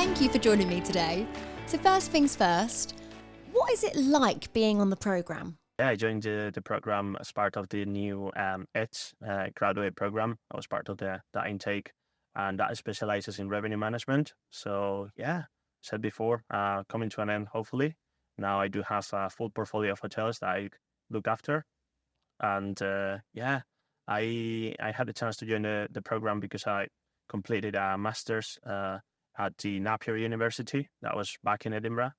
thank you for joining me today. So first things first, what is it like being on the programme? Yeah, I joined the program as part of the new E.D.G.E Graduate Programme. I was part of that intake, and that specializes in revenue management. So yeah, said before, coming to an end, hopefully. Now I do have a full portfolio of hotels that I look after. And yeah, I had the chance to join the program because I completed a master's at the Napier University. That was back in Edinburgh,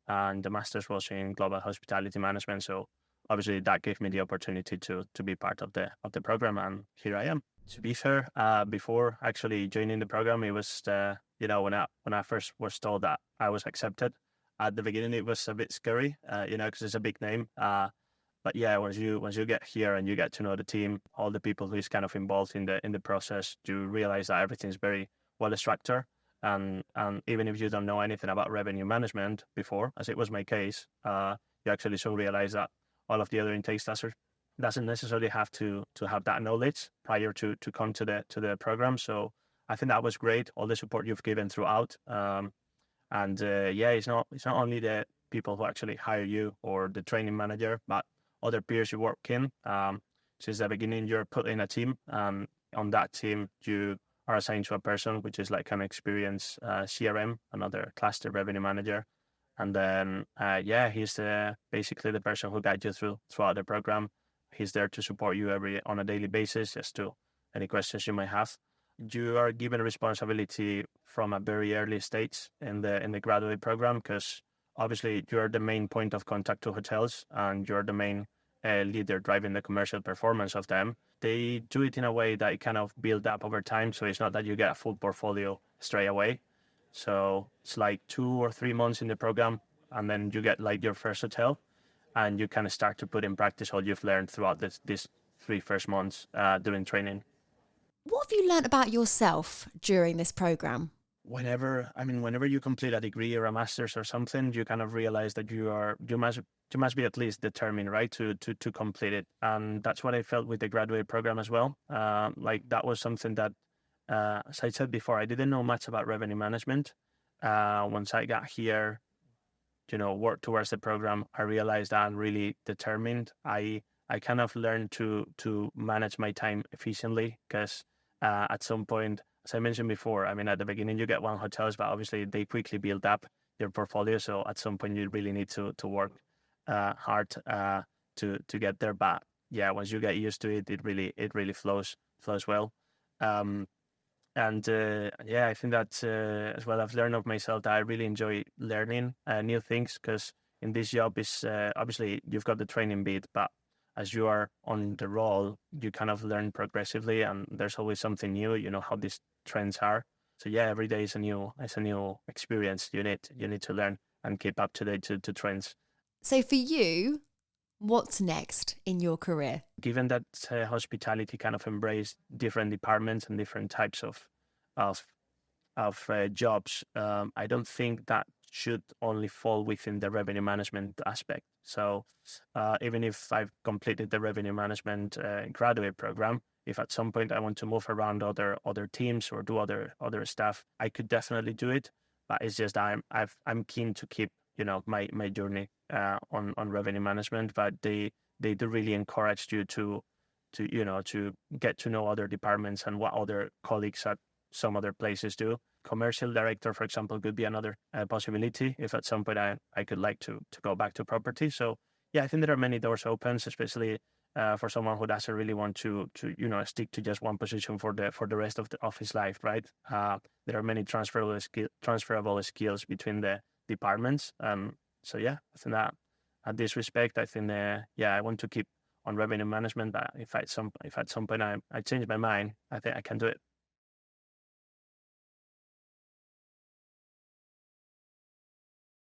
and the master's was in global hospitality management. So obviously that gave me the opportunity to be part of the program, and here I am. To be fair, before actually joining the program, it was when I first was told that I was accepted. At the beginning, it was a bit scary, because it's a big name. But yeah, once you get here and you get to know the team, all the people who is kind of involved in the process, you realize that everything's very well structured. And even if you don't know anything about revenue management before, as it was my case, you actually soon realize that all of the other intakes doesn't necessarily have to have that knowledge prior to come to the program. So I think that was great. All the support you've given throughout, and yeah, it's not only the people who actually hire you or the training manager, but other peers you work in. Since the beginning, you're put in a team. On that team, you are assigned to a person, which is like an experienced CRM, another cluster revenue manager. And then, yeah, he's basically the person who guides you throughout the program. He's there to support you on a daily basis, just to any questions you might have. You are given responsibility from a very early stage in the graduate program, because obviously you're the main point of contact to hotels, and you're the main leader driving the commercial performance of them. They do it in a way that it kind of build up over time, so it's not that you get a full portfolio straight away. So it's like 2 or 3 months in the program, and then you get like your first hotel, and you kind of start to put in practice all you've learned throughout these 3 first months during training. What have you learnt about yourself during this programme? Whenever you complete a degree or a master's or something, you kind of realize that you must be at least determined, right, to complete it. And that's what I felt with the graduate program as well. Like that was something that, as I said before, I didn't know much about revenue management. Once I got here, work towards the program, I realized that I'm really determined. I kind of learned to manage my time efficiently, because at some point, as I mentioned before, at the beginning you get one hotels, but obviously they quickly build up your portfolio. So at some point you really need to work hard to get there. But yeah, once you get used to it, it really flows well. And yeah, I think that as well, I've learned of myself that I really enjoy learning new things, because in this job is obviously you've got the training bit, but as you are on the role, you kind of learn progressively, and there's always something new. You know how these trends are. So yeah, every day is a new experience. You need to learn and keep up to date to trends. So for you, what's next in your career? Given that hospitality kind of embrace different departments and different types of jobs, I don't think that should only fall within the revenue management aspect. So even if I've completed the revenue management graduate program, if at some point I want to move around other teams or do other stuff, I could definitely do it. But it's just I'm keen to keep my journey on revenue management. But they do really encourage you to get to know other departments and what other colleagues at some other places do. Commercial director, for example, could be another possibility if at some point I could like to go back to property. So yeah, I think there are many doors open, especially for someone who doesn't really want to stick to just one position for the rest of his life, right? There are many transferable skills between the departments. So yeah, I think that at this respect, I think I want to keep on revenue management. But if at some point I change my mind, I think I can do it.